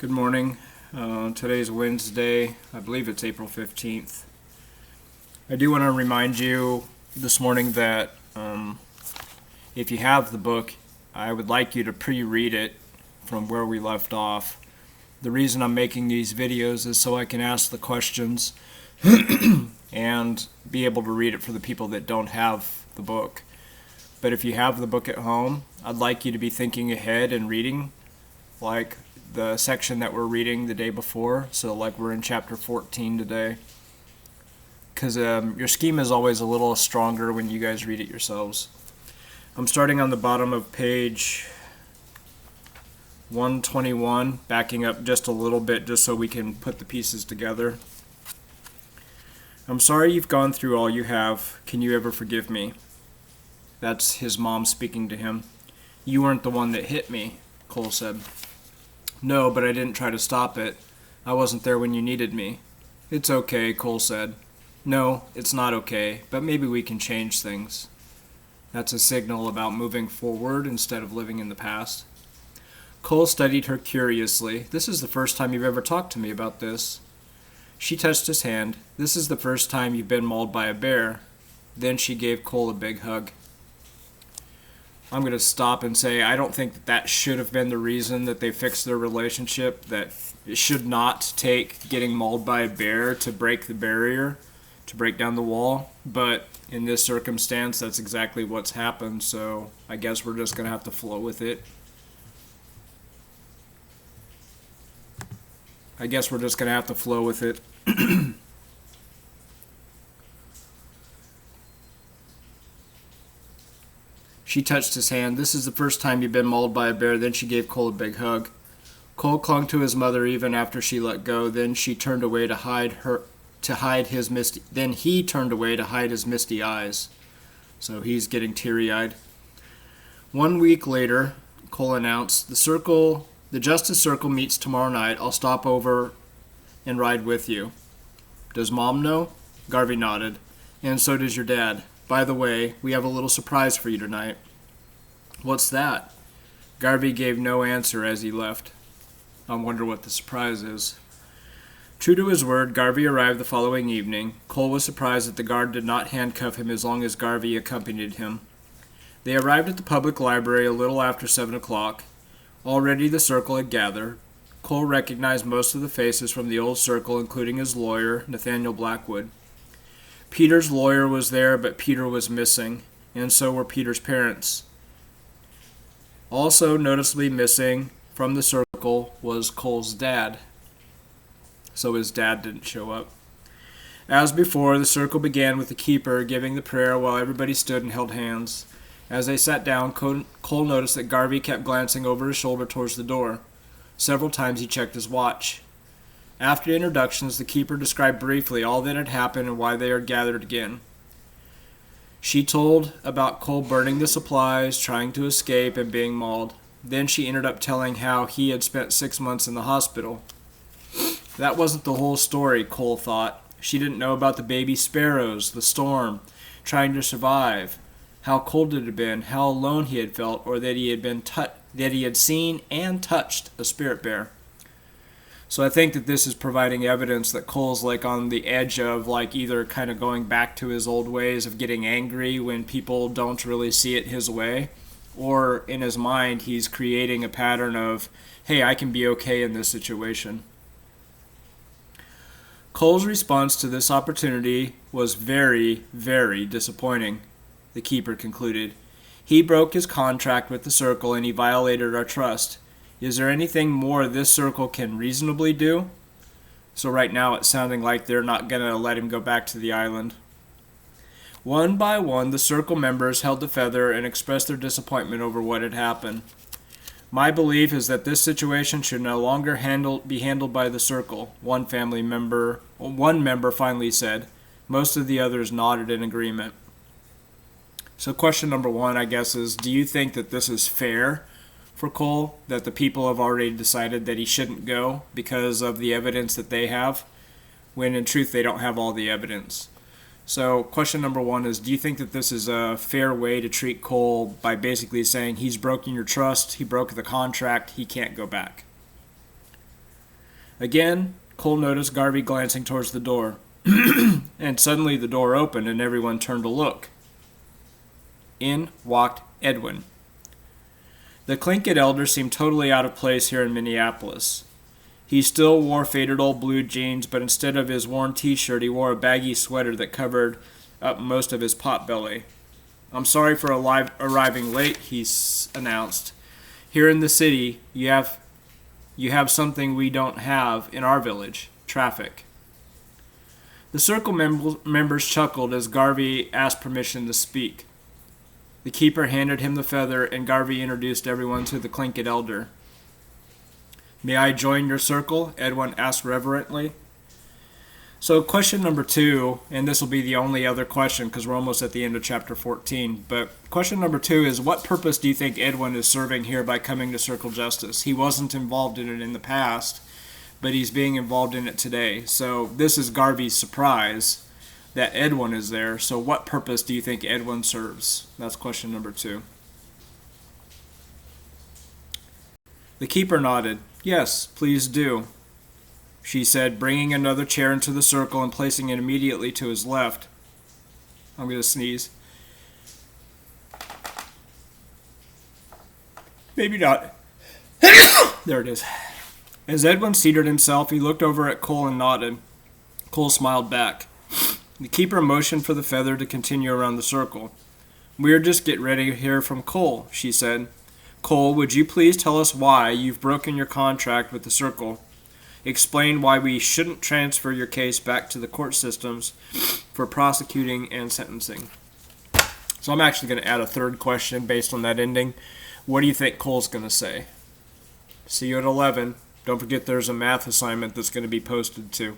Good morning. Today's Wednesday. I believe it's April 15th. I do want to remind you this morning that if you have the book, I would like you to pre-read it from where we left off. The reason I'm making these videos is so I can ask the questions and be able to read it for the people that don't have the book. But if you have the book at home, I'd like you to be thinking ahead and reading like the section that we're reading the day before. So like we're in chapter 14 today. Because your scheme is always a little stronger when you guys read it yourselves. I'm starting on the bottom of page 121, backing up just a little bit just so we can put the pieces together. I'm sorry you've gone through all you have. Can you ever forgive me? That's his mom speaking to him. You weren't the one that hit me, Cole said. No, but I didn't try to stop it. I wasn't there when you needed me. It's okay, Cole said. No, it's not okay, but maybe we can change things. That's a signal about moving forward instead of living in the past. Cole studied her curiously. This is the first time you've ever talked to me about this. She touched his hand. This is the first time you've been mauled by a bear. Then she gave Cole a big hug. I'm going to stop and say I don't think that should have been the reason that they fixed their relationship, that it should not take getting mauled by a bear to break the barrier, to break down the wall. But in this circumstance, that's exactly what's happened, so I guess we're just going to have to flow with it. She touched his hand. This is the first time you've been mauled by a bear. Then she gave Cole a big hug. Cole clung to his mother even after she let go. Then he turned away to hide his misty eyes. So he's getting teary-eyed. 1 week later, Cole announced, the Justice Circle meets tomorrow night. I'll stop over and ride with you. Does Mom know? Garvey nodded. And so does your dad. By the way, we have a little surprise for you tonight. What's that? Garvey gave no answer as he left. I wonder what the surprise is. True to his word, Garvey arrived the following evening. Cole was surprised that the guard did not handcuff him as long as Garvey accompanied him. They arrived at the public library a little after 7 o'clock. Already the circle had gathered. Cole recognized most of the faces from the old circle, including his lawyer, Nathaniel Blackwood. Peter's lawyer was there, but Peter was missing, and so were Peter's parents. Also noticeably missing from the circle was Cole's dad. So his dad didn't show up. As before, the circle began with the keeper giving the prayer while everybody stood and held hands. As they sat down, Cole noticed that Garvey kept glancing over his shoulder towards the door. Several times he checked his watch. After introductions, the keeper described briefly all that had happened and why they had gathered again. She told about Cole burning the supplies, trying to escape, and being mauled. Then she ended up telling how he had spent 6 months in the hospital. That wasn't the whole story, Cole thought. She didn't know about the baby sparrows, the storm, trying to survive, how cold it had been, how alone he had felt, or that he had seen and touched a spirit bear. So I think that this is providing evidence that Cole's like on the edge of like either kind of going back to his old ways of getting angry when people don't really see it his way, or in his mind he's creating a pattern of, hey, I can be okay in this situation. Cole's response to this opportunity was very, very disappointing, the keeper concluded. He broke his contract with the circle and he violated our trust. Is there anything more this circle can reasonably do? So right now it's sounding like they're not going to let him go back to the island. One by one, the circle members held the feather and expressed their disappointment over what had happened. My belief is that this situation should no longer be handled by the circle, one member finally said. Most of the others nodded in agreement. So question number one, I guess, is do you think that this is fair for Cole, that the people have already decided that he shouldn't go because of the evidence that they have, when in truth they don't have all the evidence? So question number one is, do you think that this is a fair way to treat Cole by basically saying he's broken your trust, he broke the contract, he can't go back? Again, Cole noticed Garvey glancing towards the door, and suddenly the door opened and everyone turned to look. In walked Edwin. The Tlingit elder seemed totally out of place here in Minneapolis. He still wore faded old blue jeans, but instead of his worn t-shirt, he wore a baggy sweater that covered up most of his potbelly. "I'm sorry for arriving late," he announced. "Here in the city, you have something we don't have in our village, traffic." The circle members chuckled as Garvey asked permission to speak. The keeper handed him the feather, and Garvey introduced everyone to the Tlingit elder. "May I join your circle?" Edwin asked reverently. So question number 2, and this will be the only other question because we're almost at the end of chapter 14, but question number 2 is, what purpose do you think Edwin is serving here by coming to Circle Justice? He wasn't involved in it in the past, but he's being involved in it today. So this is Garvey's surprise that Edwin is there. So what purpose do you think Edwin serves? That's question number 2. The keeper nodded. "Yes, please do," she said, bringing another chair into the circle and placing it immediately to his left. I'm going to sneeze. Maybe not. There it is. As Edwin seated himself, he looked over at Cole and nodded. Cole smiled back. The keeper motioned for the feather to continue around the circle. "We're just getting ready to hear from Cole," she said. "Cole, would you please tell us why you've broken your contract with the circle? Explain why we shouldn't transfer your case back to the court systems for prosecuting and sentencing." So I'm actually going to add a third question based on that ending. What do you think Cole's going to say? See you at 11. Don't forget there's a math assignment that's going to be posted too.